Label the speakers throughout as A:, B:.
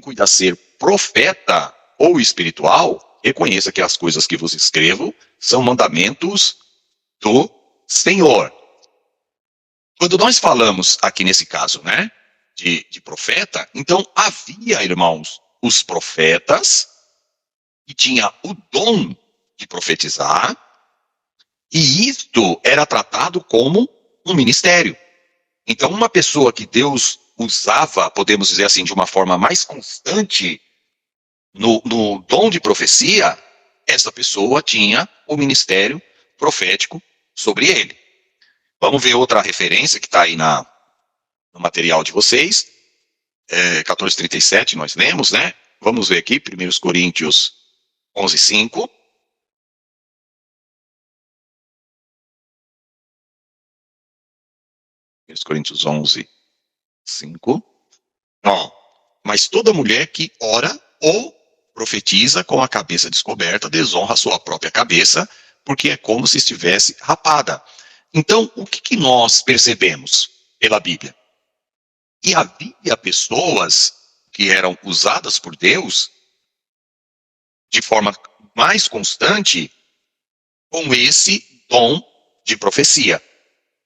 A: cuida ser profeta ou espiritual, reconheça que as coisas que vos escrevo são mandamentos do Senhor. Quando nós falamos aqui nesse caso, né, de profeta, então havia, irmãos, os profetas que tinha o dom de profetizar, e isto era tratado como um ministério. Então, uma pessoa que Deus usava, podemos dizer assim, de uma forma mais constante no dom de profecia, essa pessoa tinha o ministério profético sobre ele. Vamos ver outra referência que está aí no material de vocês. 14:37 nós lemos, né? Vamos ver aqui, 1 Coríntios 11:5. Coríntios 11:5. Mas toda mulher que ora ou profetiza com a cabeça descoberta desonra sua própria cabeça, porque é como se estivesse rapada. Então, o que nós percebemos pela Bíblia? Que havia pessoas que eram usadas por Deus de forma mais constante com esse dom de profecia.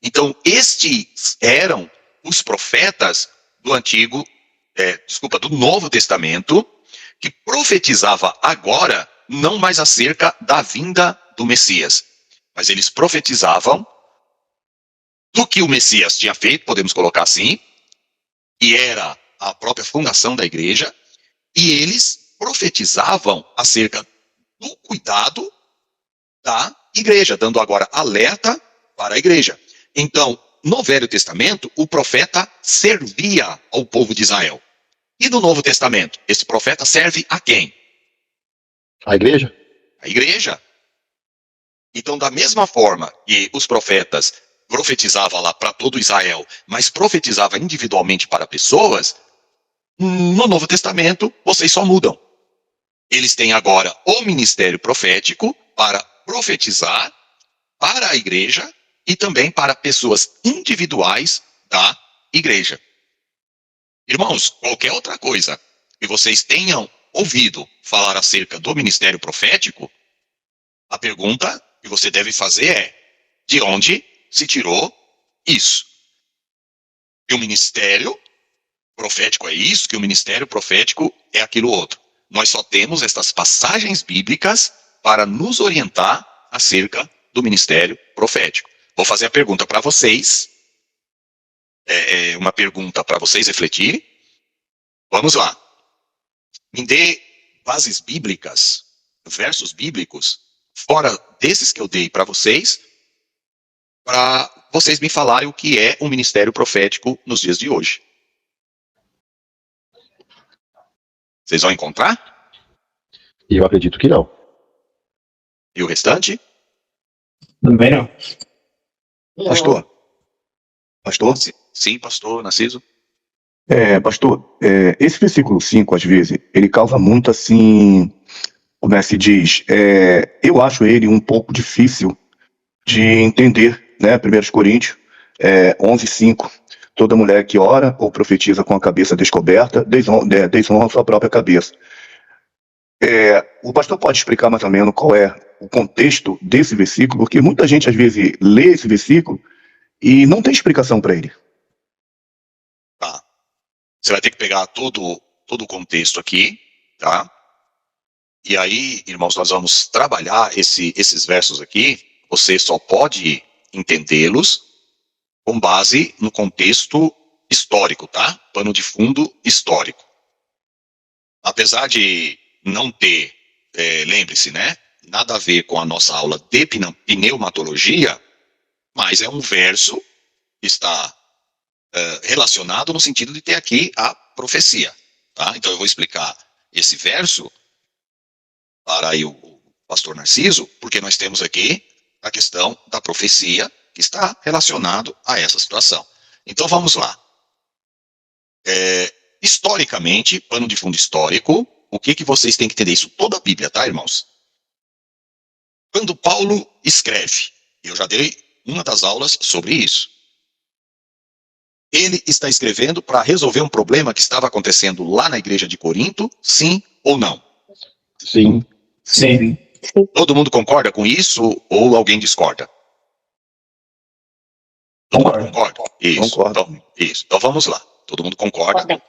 A: Então, estes eram os profetas do Novo Testamento, que profetizava agora, não mais acerca da vinda do Messias, mas eles profetizavam do que o Messias tinha feito, podemos colocar assim, e era a própria fundação da igreja, e eles profetizavam acerca do cuidado da igreja, dando agora alerta para a igreja. Então, no Velho Testamento, o profeta servia ao povo de Israel. E no Novo Testamento, esse profeta serve a quem?
B: A igreja?
A: A igreja. Então, da mesma forma que os profetas profetizavam lá para todo Israel, mas profetizava individualmente para pessoas, no Novo Testamento, vocês só mudam. Eles têm agora o ministério profético para profetizar para a igreja e também para pessoas individuais da igreja. Irmãos, qualquer outra coisa que vocês tenham ouvido falar acerca do ministério profético, a pergunta que você deve fazer é: de onde se tirou isso? Que o ministério profético é isso, que o ministério profético é aquilo outro. Nós só temos estas passagens bíblicas para nos orientar acerca do ministério profético. Vou fazer a pergunta para vocês, uma pergunta para vocês refletirem. Vamos lá. Me dê bases bíblicas, versos bíblicos, fora desses que eu dei para vocês me falarem o que é um ministério profético nos dias de hoje. Vocês vão encontrar?
B: Eu acredito que não.
A: E o restante?
C: Também não.
A: Pastor? Pastor? Sim, pastor Narciso.
D: Pastor, esse versículo 5, às vezes, ele causa muito assim, como é que se diz, eu acho ele um pouco difícil de entender, né? 1 Coríntios 11:5, toda mulher que ora ou profetiza com a cabeça descoberta, desonra sua própria cabeça. O pastor pode explicar mais ou menos qual é o contexto desse versículo, porque muita gente às vezes lê esse versículo e não tem explicação para ele.
A: Tá. Você vai ter que pegar todo o contexto aqui, tá? E aí, irmãos, nós vamos trabalhar esses versos aqui. Você só pode entendê-los com base no contexto histórico, tá? Pano de fundo histórico. Apesar de não ter, lembre-se, né? Nada a ver com a nossa aula de pneumatologia, mas é um verso que está relacionado no sentido de ter aqui a profecia, tá? Então eu vou explicar esse verso para aí o pastor Narciso, porque nós temos aqui a questão da profecia que está relacionado a essa situação. Então vamos lá. Historicamente, pano de fundo histórico, o que vocês têm que entender? Isso toda a Bíblia, tá, irmãos? Quando Paulo escreve, eu já dei uma das aulas sobre isso. Ele está escrevendo para resolver um problema que estava acontecendo lá na igreja de Corinto, sim ou não?
B: Sim.
C: Sim.
A: Todo mundo concorda com isso ou alguém discorda? Todo mundo concorda? Isso.
D: Concordo.
A: Então vamos lá. Todo mundo concorda?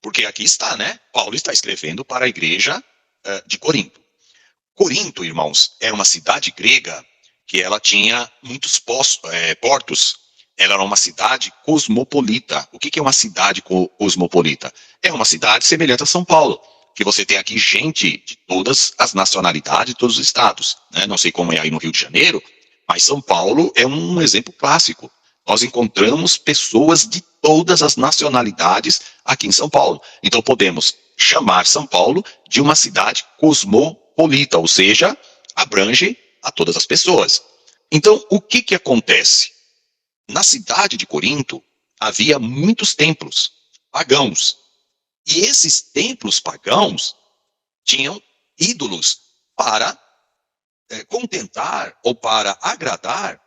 A: Porque aqui está, né? Paulo está escrevendo para a igreja de Corinto. Corinto, irmãos, era uma cidade grega que ela tinha muitos portos. Ela era uma cidade cosmopolita. O que é uma cidade cosmopolita? É uma cidade semelhante a São Paulo, que você tem aqui gente de todas as nacionalidades, de todos os estados. Né? Não sei como é aí no Rio de Janeiro, mas São Paulo é um exemplo clássico. Nós encontramos pessoas de todas as nacionalidades aqui em São Paulo. Então podemos chamar São Paulo de uma cidade cosmopolita, ou seja, abrange a todas as pessoas. Então, o que acontece? Na cidade de Corinto, havia muitos templos pagãos. E esses templos pagãos tinham ídolos para contentar ou para agradar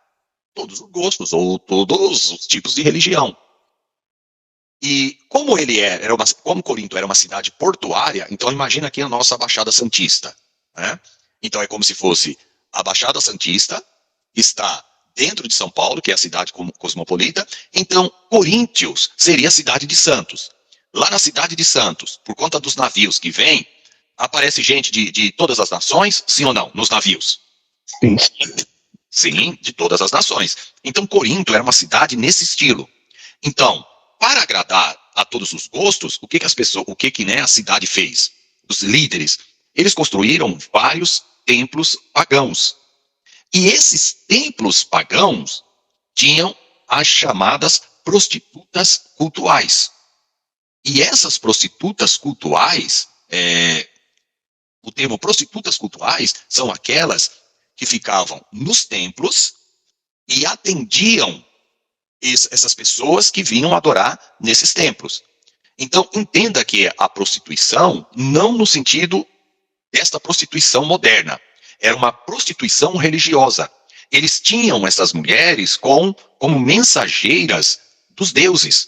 A: todos os gostos ou todos os tipos de religião. E como como Corinto era uma cidade portuária, então imagina aqui a nossa Baixada Santista. Né? Então é como se fosse a Baixada Santista está dentro de São Paulo, que é a cidade cosmopolita, então Coríntios seria a cidade de Santos. Lá na cidade de Santos, por conta dos navios que vêm, aparece gente de todas as nações, sim ou não, nos navios?
D: Sim.
A: Sim, de todas as nações. Então Corinto era uma cidade nesse estilo. Então, para agradar a todos os gostos, o que a cidade fez? Os líderes, eles construíram vários templos pagãos. E esses templos pagãos tinham as chamadas prostitutas cultuais. E essas prostitutas cultuais, o termo prostitutas cultuais são aquelas que ficavam nos templos e atendiam essas pessoas que vinham adorar nesses templos. Então, entenda que a prostituição, não no sentido desta prostituição moderna, era uma prostituição religiosa. Eles tinham essas mulheres como mensageiras dos deuses.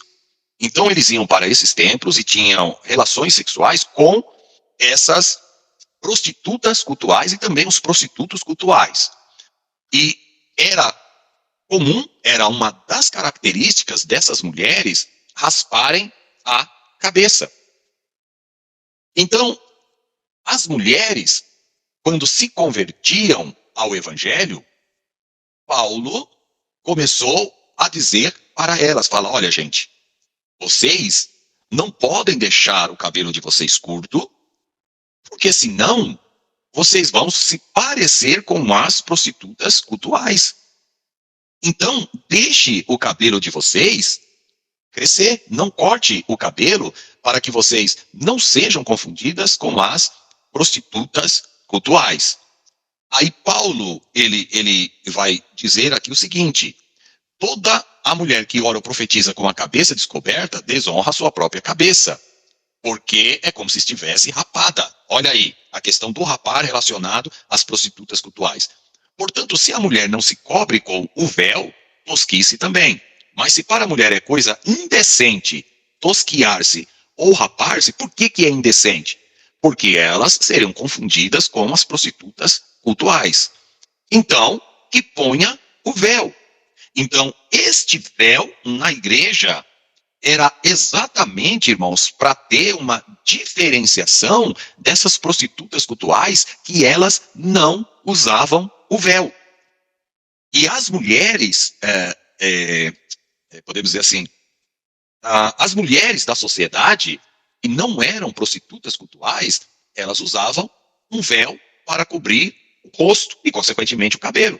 A: Então, eles iam para esses templos e tinham relações sexuais com essas prostitutas cultuais e também os prostitutos cultuais. E era comum, era uma das características dessas mulheres rasparem a cabeça. Então, as mulheres, quando se convertiam ao Evangelho, Paulo começou a dizer para elas, fala, olha gente, vocês não podem deixar o cabelo de vocês curto, porque senão vocês vão se parecer com as prostitutas cultuais. Então, deixe o cabelo de vocês crescer, não corte o cabelo para que vocês não sejam confundidas com as prostitutas cultuais. Aí Paulo, ele vai dizer aqui o seguinte, toda a mulher que ora ou profetiza com a cabeça descoberta, desonra a sua própria cabeça, porque é como se estivesse rapada. Olha aí, a questão do rapar relacionado às prostitutas cultuais. Portanto, se a mulher não se cobre com o véu, tosquice também. Mas se para a mulher é coisa indecente tosquiar-se ou rapar-se, por que é indecente? Porque elas seriam confundidas com as prostitutas cultuais. Então, que ponha o véu. Então, este véu na igreja era exatamente, irmãos, para ter uma diferenciação dessas prostitutas cultuais que elas não usavam o véu. E as mulheres, podemos dizer assim, as mulheres da sociedade que não eram prostitutas cultuais, elas usavam um véu para cobrir o rosto e, consequentemente, o cabelo.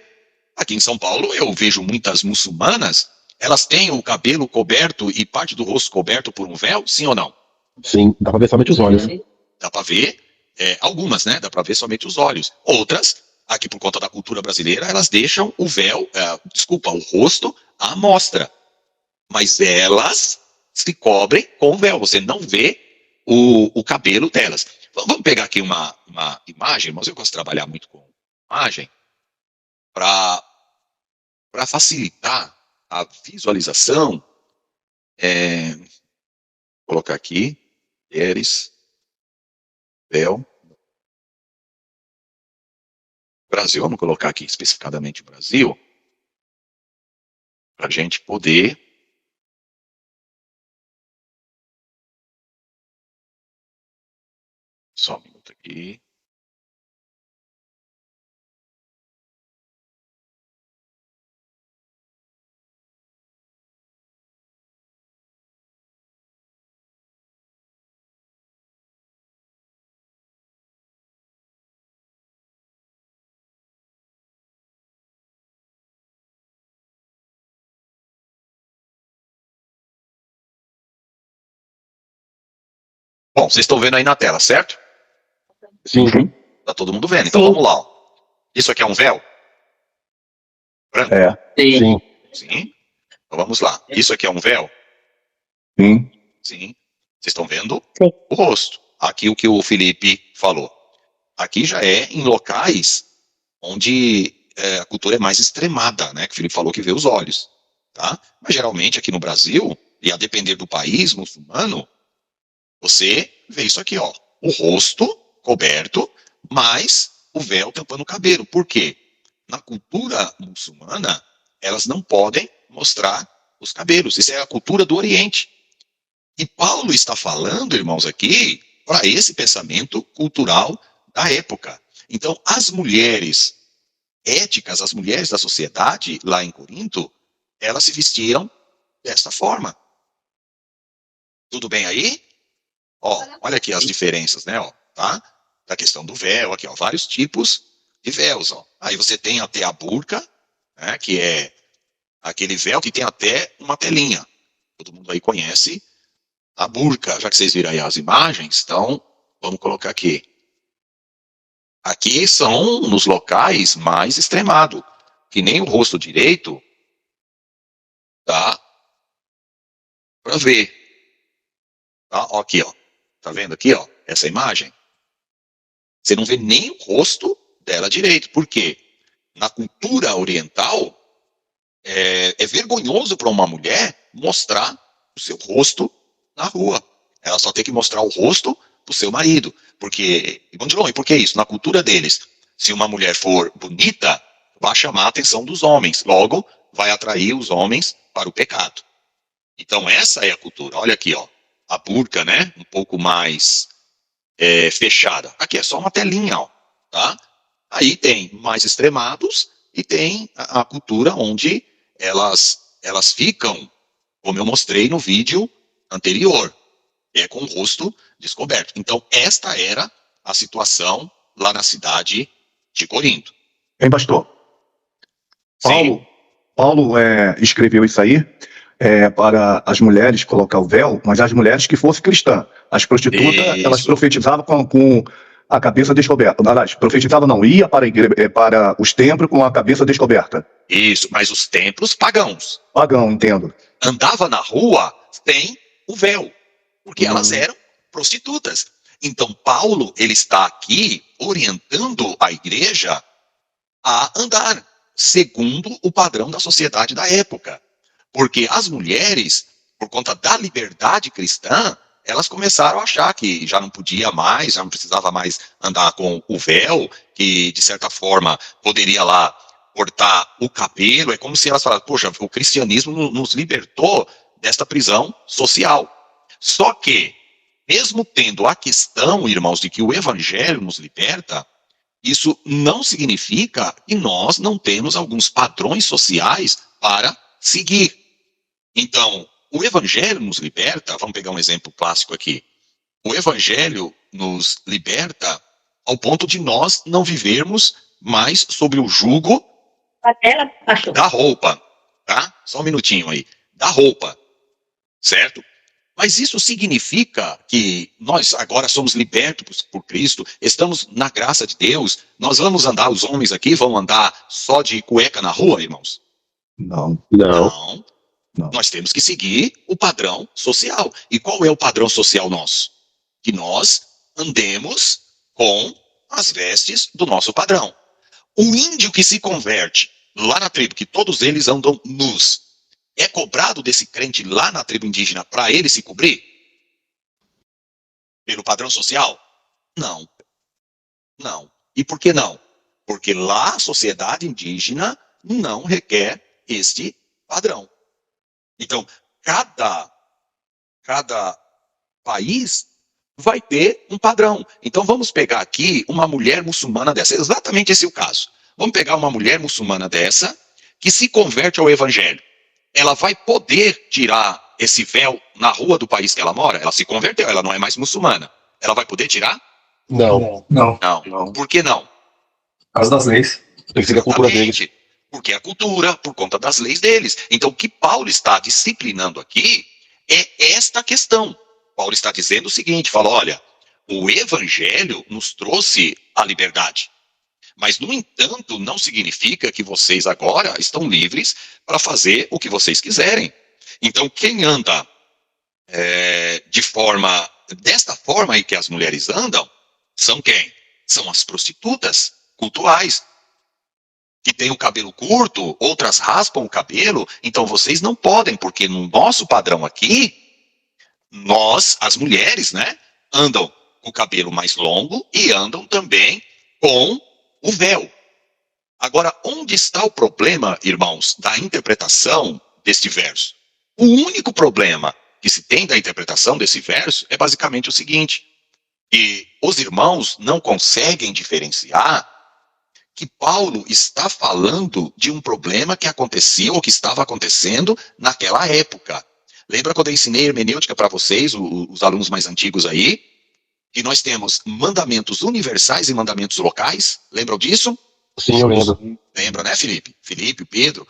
A: Aqui em São Paulo, eu vejo muitas muçulmanas, elas têm o cabelo coberto e parte do rosto coberto por um véu, sim ou não?
B: Sim, dá pra ver somente os olhos.
A: Dá para ver, algumas, né? Dá para ver somente os olhos. Outras, aqui por conta da cultura brasileira, elas deixam o véu, o rosto à mostra. Mas elas se cobrem com o véu, você não vê o cabelo delas. Vamos pegar aqui uma imagem, mas eu gosto de trabalhar muito com imagem, para facilitar a visualização Vou colocar aqui, mulheres, véu, Brasil, vamos colocar aqui especificadamente o Brasil, para a gente poder só um minuto aqui. Bom, vocês estão vendo aí na tela, certo?
B: Sim.
A: Tá todo mundo vendo. Então
E: Sim.
A: vamos lá. Ó. Isso aqui é um véu? Branco?
D: É,
E: Sim.
B: Sim.
A: Sim. Então vamos lá. Isso aqui é um véu?
D: sim.
A: Sim. Vocês estão vendo
E: Sim.
A: o rosto. Aqui o que o Felipe falou. Aqui já é em locais onde a cultura é mais extremada, né? Que o Felipe falou que vê os olhos. Tá? Mas geralmente aqui no Brasil, e a depender do país muçulmano, você vê isso aqui, ó. O rosto coberto, mas o véu tampando o cabelo. Por quê? Na cultura muçulmana, elas não podem mostrar os cabelos. Isso é a cultura do Oriente. E Paulo está falando, irmãos, aqui, para esse pensamento cultural da época. Então, as mulheres éticas, as mulheres da sociedade, lá em Corinto, elas se vestiram desta forma. Tudo bem aí? Ó, olha aqui as diferenças, né, ó, tá? Da questão do véu, aqui, ó, vários tipos de véus, ó. Aí você tem até a burca, né, que é aquele véu que tem até uma telinha. Todo mundo aí conhece a burca, já que vocês viram aí as imagens, então vamos colocar aqui. Aqui são nos locais mais extremados, que nem o rosto direito dá para ver. Tá? Ó, aqui, ó. Tá vendo aqui, ó? Essa imagem? Você não vê nem o rosto dela direito. Por quê? Na cultura oriental, é vergonhoso para uma mulher mostrar o seu rosto na rua. Ela só tem que mostrar o rosto pro seu marido. Porque, e por que isso? Na cultura deles, se uma mulher for bonita, vai chamar a atenção dos homens. Logo, vai atrair os homens para o pecado. Então, essa é a cultura. Olha aqui, ó. A burca, né? Um pouco mais fechada. Aqui é só uma telinha, ó. Tá? Aí tem mais extremados e tem a cultura onde elas ficam, como eu mostrei no vídeo anterior, com o rosto descoberto. Então, esta era a situação lá na cidade de Corinto.
D: Hein, pastor?
A: Sim.
D: Paulo escreveu isso aí para as mulheres colocar o véu, mas as mulheres que fossem cristãs. As prostitutas,
A: Isso.
D: elas profetizavam com a cabeça descoberta. Aliás, profetizavam não, ia para, para os templos com a cabeça descoberta.
A: Isso, mas os templos pagãos.
D: Pagão, entendo.
A: Andava na rua sem o véu, porque elas eram prostitutas. Então, Paulo, ele está aqui orientando a igreja a andar segundo o padrão da sociedade da época. Porque as mulheres, por conta da liberdade cristã, elas começaram a achar que já não podia mais, já não precisava mais andar com o véu, que de certa forma poderia lá cortar o cabelo. É como se elas falassem, poxa, o cristianismo nos libertou desta prisão social. Só que, mesmo tendo a questão, irmãos, de que o evangelho nos liberta, isso não significa que nós não temos alguns padrões sociais para seguir. Então, o evangelho nos liberta, vamos pegar um exemplo clássico aqui. O evangelho nos liberta ao ponto de nós não vivermos mais sobre o jugo da roupa, tá? Só um minutinho aí. Da roupa, certo? Mas isso significa que nós agora somos libertos por Cristo, estamos na graça de Deus, nós vamos andar, os homens aqui vão andar só de cueca na rua, irmãos?
D: Não.
B: Não.
D: Não.
A: Nós temos que seguir o padrão social. E qual é o padrão social nosso? Que nós andemos com as vestes do nosso padrão. O índio que se converte lá na tribo, que todos eles andam nus, É cobrado desse crente lá na tribo indígena para ele se cobrir? Pelo padrão social? Não. Não. E por que não? Porque lá a sociedade indígena não requer este padrão. Então, cada país vai ter um padrão. Então vamos pegar aqui uma mulher muçulmana dessa. Exatamente esse é o caso. Vamos pegar uma mulher muçulmana dessa que se converte ao evangelho. Ela vai poder tirar esse véu na rua do país que ela mora? Ela se converteu, ela não é mais muçulmana. Ela vai poder tirar?
C: Não.
A: Não.
D: Não.
A: Por que não?
C: Por causa das leis.
B: Tem que ser a cultura deles.
A: Exatamente. Porque é a cultura, por conta das leis deles. Então, o que Paulo está disciplinando aqui é esta questão. Paulo está dizendo o seguinte, fala, olha, o evangelho nos trouxe a liberdade. Mas, no entanto, não significa que vocês agora estão livres para fazer o que vocês quiserem. Então, quem anda desta forma aí que as mulheres andam, são quem? São as prostitutas cultuais, que têm o cabelo curto, outras raspam o cabelo, então vocês não podem, porque no nosso padrão aqui, nós, as mulheres, né, andam com o cabelo mais longo e andam também com o véu. Agora, onde está o problema, irmãos, da interpretação deste verso? O único problema que se tem da interpretação desse verso é basicamente o seguinte, que os irmãos não conseguem diferenciar que Paulo está falando de um problema que acontecia ou que estava acontecendo naquela época. Lembra quando eu ensinei hermenêutica para vocês, os alunos mais antigos aí? Que nós temos mandamentos universais e mandamentos locais? Lembram disso?
B: Sim, eu lembro.
A: Lembra, né, Felipe? Felipe, Pedro.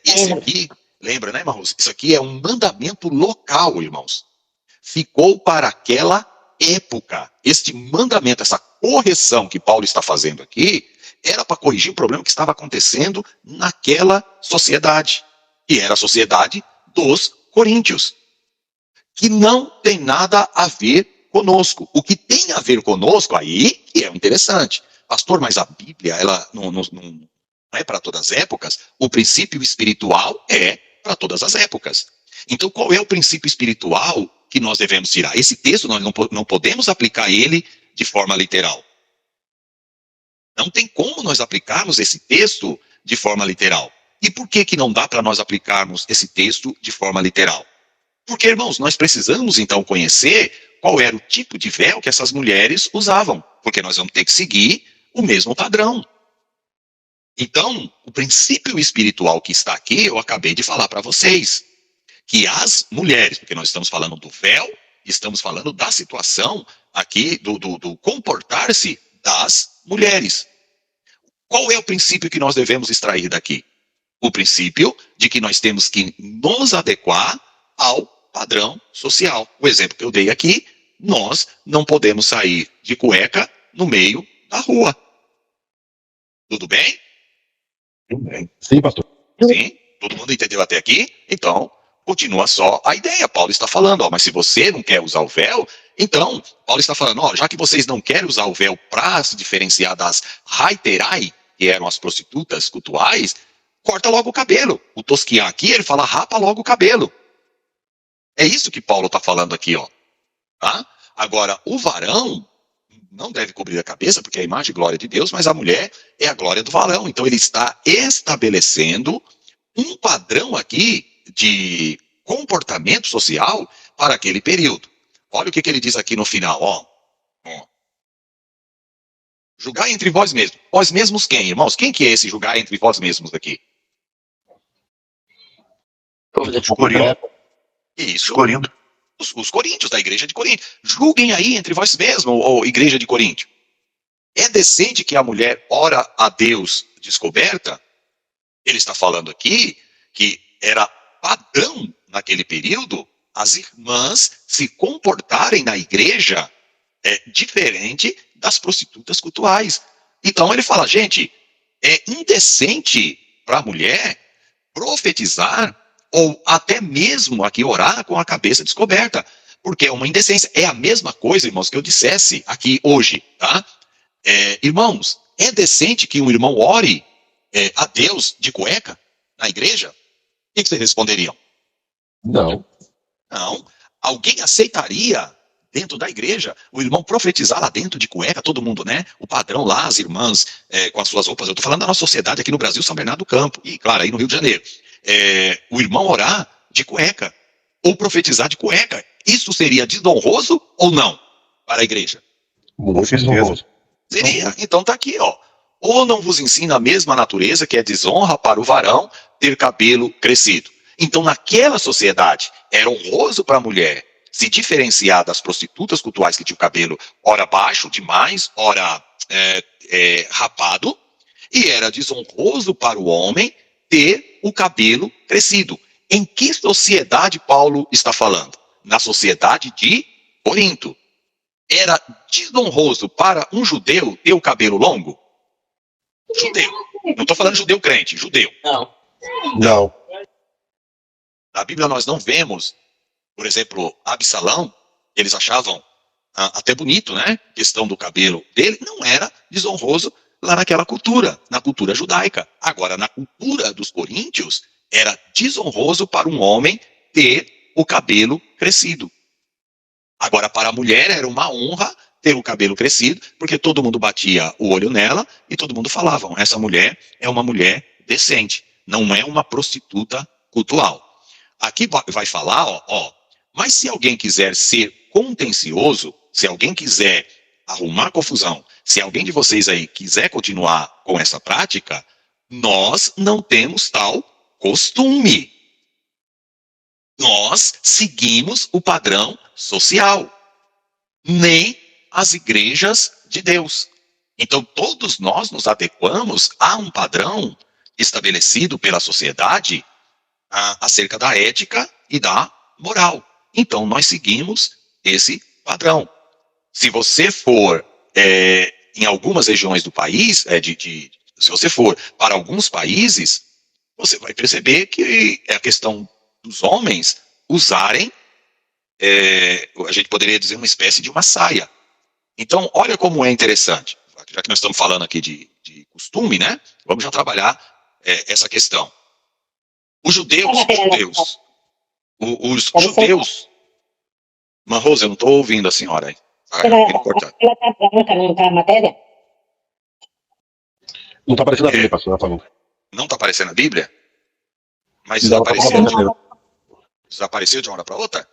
A: Esse aqui, lembra, né, irmãos? Isso aqui é um mandamento local, irmãos. Ficou para aquela época. Este mandamento, essa correção que Paulo está fazendo aqui, era para corrigir o problema que estava acontecendo naquela sociedade. E era a sociedade dos coríntios. Que não tem nada a ver conosco. O que tem a ver conosco aí, que é interessante. Pastor, mas a Bíblia, ela não é para todas as épocas? O princípio espiritual é para todas as épocas. Então, qual é o princípio espiritual que nós devemos tirar? Esse texto, nós não podemos aplicar ele de forma literal. Não tem como nós aplicarmos esse texto de forma literal. E por que não dá para nós aplicarmos esse texto de forma literal? Porque, irmãos, nós precisamos então conhecer qual era o tipo de véu que essas mulheres usavam. Porque nós vamos ter que seguir o mesmo padrão. Então, o princípio espiritual que está aqui, eu acabei de falar para vocês. Que as mulheres, porque nós estamos falando do véu, estamos falando da situação aqui, do comportar-se das mulheres. Qual é o princípio que nós devemos extrair daqui? O princípio de que nós temos que nos adequar ao padrão social. O exemplo que eu dei aqui, nós não podemos sair de cueca no meio da rua. Tudo bem?
D: Tudo bem.
B: Sim, pastor.
A: Sim? Todo mundo entendeu até aqui? Então, continua só a ideia. Paulo está falando, mas se você não quer usar o véu, então, Paulo está falando, já que vocês não querem usar o véu para se diferenciar das haiterai, que eram as prostitutas cultuais, corta logo o cabelo. O tosquiar aqui, ele fala, rapa logo o cabelo. É isso que Paulo está falando aqui, ó. Tá? Agora, o varão não deve cobrir a cabeça, porque é a imagem e glória de Deus, mas a mulher é a glória do varão. Então, ele está estabelecendo um padrão aqui de comportamento social para aquele período. Olha o que ele diz aqui no final, ó. Julgar entre vós mesmos. Vós mesmos quem, irmãos? Quem que é esse julgar entre vós mesmos aqui?
D: Os coríntios.
A: Isso.
D: Corinto.
A: Os coríntios, da igreja de Corinto. Julguem aí entre vós mesmos, ou igreja de Corinto. É decente que a mulher ora a Deus descoberta? Ele está falando aqui que era padrão naquele período as irmãs se comportarem na igreja diferente das prostitutas cultuais. Então ele fala, gente, é indecente para a mulher profetizar ou até mesmo aqui orar com a cabeça descoberta, porque é uma indecência. É a mesma coisa, irmãos, que eu dissesse aqui hoje, tá? Irmãos, é decente que um irmão ore a Deus de cueca na igreja? que vocês responderiam?
C: Não.
A: Não. Alguém aceitaria, dentro da igreja, o irmão profetizar lá dentro de cueca, todo mundo, né? O padrão lá, as irmãs com as suas roupas. Eu estou falando da nossa sociedade aqui no Brasil, São Bernardo do Campo. E, claro, aí no Rio de Janeiro. O irmão orar de cueca. Ou profetizar de cueca. Isso seria desonroso ou não para a igreja?
C: Com
D: certeza.
A: Seria. Então tá aqui, ó. Ou não vos ensina a mesma natureza, que é desonra para o varão ter cabelo crescido. Então, naquela sociedade, era honroso para a mulher se diferenciar das prostitutas cultuais que tinham o cabelo ora baixo demais, ora rapado, e era desonroso para o homem ter o cabelo crescido. Em que sociedade Paulo está falando? Na sociedade de Corinto. Era desonroso para um judeu ter o cabelo longo? Judeu. Não estou falando judeu crente, judeu.
C: Não.
A: Na Bíblia nós não vemos, por exemplo, Absalão, eles achavam até bonito, né? A questão do cabelo dele não era desonroso lá naquela cultura, na cultura judaica. Agora, na cultura dos coríntios, era desonroso para um homem ter o cabelo crescido. Agora, para a mulher era uma honra ter o cabelo crescido, porque todo mundo batia o olho nela e todo mundo falava, essa mulher é uma mulher decente, não é uma prostituta cultual. Aqui vai falar, mas se alguém quiser ser contencioso, se alguém quiser arrumar confusão, se alguém de vocês aí quiser continuar com essa prática, nós não temos tal costume. Nós seguimos o padrão social, nem as igrejas de Deus. Então, todos nós nos adequamos a um padrão estabelecido pela sociedade acerca da ética e da moral. Então, nós seguimos esse padrão. Se você for em algumas regiões do país, se você for para alguns países, você vai perceber que é a questão dos homens usarem, a gente poderia dizer, uma espécie de uma saia. Então, olha como é interessante. Já que nós estamos falando aqui de costume, né? Vamos já trabalhar essa questão. Os judeus, Rose, eu não estou ouvindo a senhora aí.
E: Ela está na matéria?
C: Não está aparecendo na Bíblia, pastor, falando.
A: Não está aparecendo na Bíblia? Mas
C: Não,
A: desapareceu de uma hora para outra?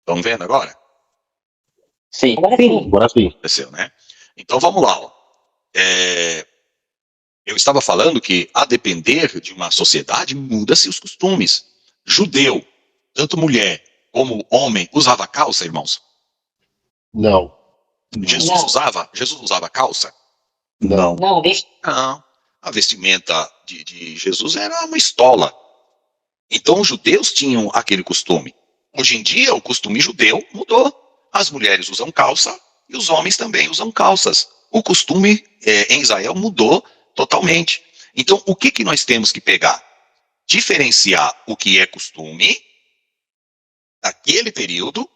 A: Estão vendo agora?
B: Sim.
C: Agora sim.
A: Aconteceu, né? Então vamos lá. Eu estava falando que, a depender de uma sociedade, muda-se os costumes. Judeu, tanto mulher como homem, usava calça, irmãos?
C: Não.
A: Jesus usava calça?
D: Não.
E: Não, deixa.
A: Não. A vestimenta de Jesus era uma estola. Então os judeus tinham aquele costume. Hoje em dia, o costume judeu mudou. As mulheres usam calça e os homens também usam calças. O costume em Israel mudou totalmente. Então, o que nós temos que pegar? Diferenciar o que é costume daquele período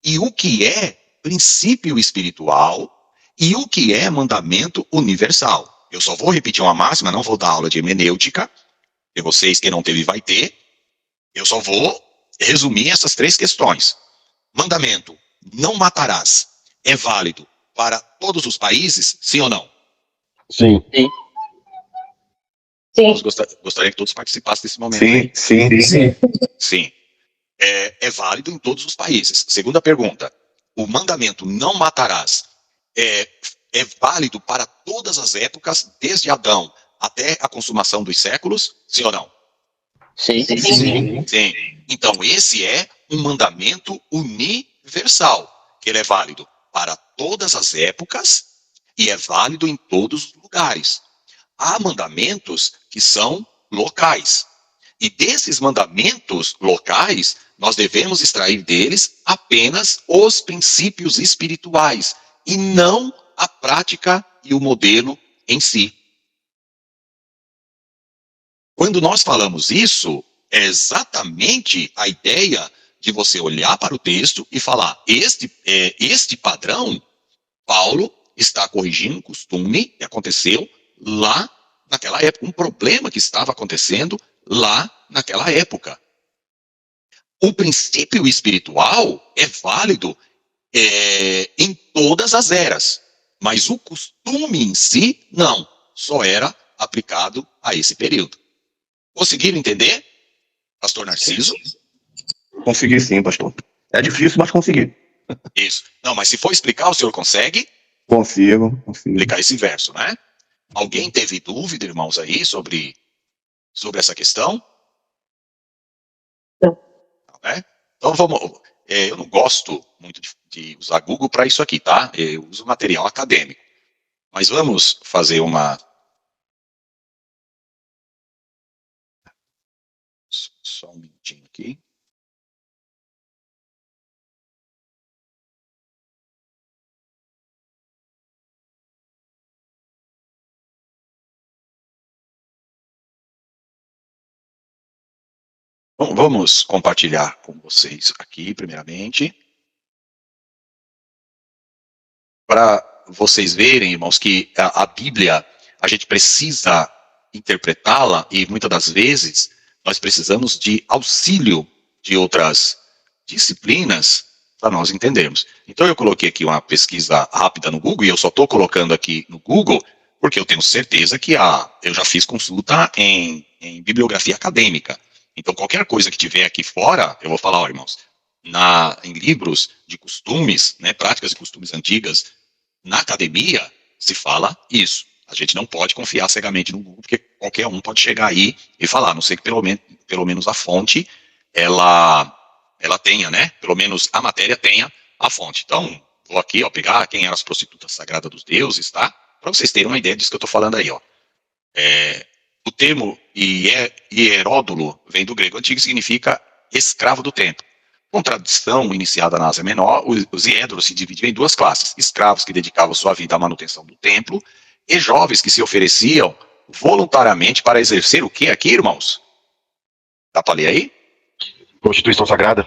A: e o que é princípio espiritual e o que é mandamento universal. Eu só vou repetir uma máxima, não vou dar aula de hermenêutica, e vocês, quem não teve, vai ter. Eu só vou resumir essas três questões. Mandamento, não matarás, é válido para todos os países, sim ou não?
C: Sim.
E: Sim.
A: Gostaria que todos participassem desse momento. Sim. É válido em todos os países. Segunda pergunta, o mandamento não matarás é válido para todas as épocas, desde Adão até a consumação dos séculos, sim ou não?
B: Sim.
A: Sim. Então, esse é um mandamento universal, que ele é válido para todas as épocas e é válido em todos os lugares. Há mandamentos que são locais. E desses mandamentos locais, nós devemos extrair deles apenas os princípios espirituais e não a prática e o modelo em si. Quando nós falamos isso, é exatamente a ideia de você olhar para o texto e falar, este padrão, Paulo está corrigindo um costume que aconteceu lá naquela época, um problema que estava acontecendo lá naquela época. O princípio espiritual é válido em todas as eras, mas o costume em si, não, só era aplicado a esse período. Conseguiram entender, pastor Narciso?
D: Consegui sim, pastor. É difícil, mas consegui.
A: Isso. Não, mas se for explicar, o senhor consegue
D: Consigo.
A: explicar esse verso, né? Alguém teve dúvida, irmãos, aí sobre essa questão?
E: Não.
A: Né? Então vamos. Eu não gosto muito de usar Google para isso aqui, tá? Eu uso material acadêmico. Mas vamos fazer uma. Só um minutinho aqui. Bom, vamos compartilhar com vocês aqui, primeiramente, para vocês verem, irmãos, que a Bíblia, a gente precisa interpretá-la e muitas das vezes nós precisamos de auxílio de outras disciplinas para nós entendermos. Então eu coloquei aqui uma pesquisa rápida no Google, e eu só estou colocando aqui no Google porque eu tenho certeza que eu já fiz consulta em bibliografia acadêmica. Então qualquer coisa que tiver aqui fora, eu vou falar, ó, irmãos, em livros de costumes, né, práticas e costumes antigas, na academia se fala isso. A gente não pode confiar cegamente no Google, porque qualquer um pode chegar aí e falar, a não sei que pelo menos a fonte, ela tenha, né? Pelo menos a matéria tenha a fonte. Então, vou aqui, ó, pegar quem eram as prostitutas sagradas dos deuses, tá? Para vocês terem uma ideia disso que eu estou falando aí, ó. O termo hieródulo vem do grego antigo e significa escravo do templo. Com tradição iniciada na Ásia Menor, os hiédulos se dividiam em duas classes: escravos que dedicavam sua vida à manutenção do templo e jovens que se ofereciam voluntariamente para exercer o que aqui, irmãos? Dá para ler aí?
C: Prostituição sagrada.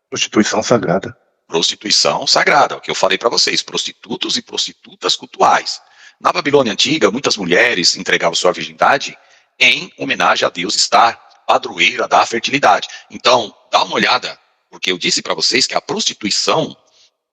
D: Prostituição sagrada.
A: Prostituição sagrada, o que eu falei para vocês, prostitutos e prostitutas cultuais. Na Babilônia Antiga, muitas mulheres entregavam sua virgindade em homenagem a Deus Estar, padroeira da fertilidade. Então, dá uma olhada, porque eu disse para vocês que a prostituição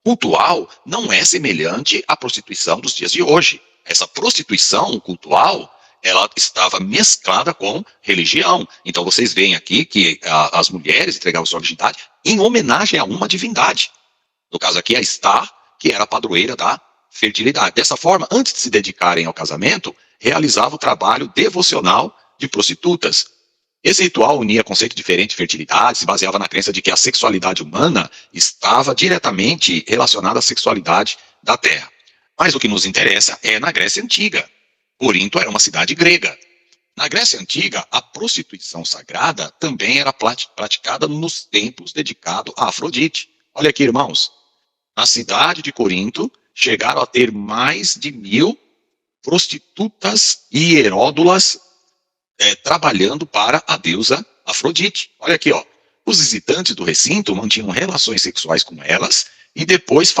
A: cultual não é semelhante à prostituição dos dias de hoje. Essa prostituição cultual, ela estava mesclada com religião. Então vocês veem aqui que as mulheres entregavam sua virgindade em homenagem a uma divindade. No caso aqui, a Estar, que era a padroeira da fertilidade. Dessa forma, antes de se dedicarem ao casamento, realizava o trabalho devocional de prostitutas. Esse ritual unia conceito diferente de fertilidade, se baseava na crença de que a sexualidade humana estava diretamente relacionada à sexualidade da terra. Mas o que nos interessa é na Grécia Antiga. Corinto era uma cidade grega. Na Grécia Antiga, a prostituição sagrada também era praticada nos templos dedicados a Afrodite. Olha aqui, irmãos. Na cidade de Corinto, chegaram a ter mais de 1000 prostitutas e hieródulas trabalhando para a deusa Afrodite. Olha aqui, ó. Os visitantes do recinto mantinham relações sexuais com elas e depois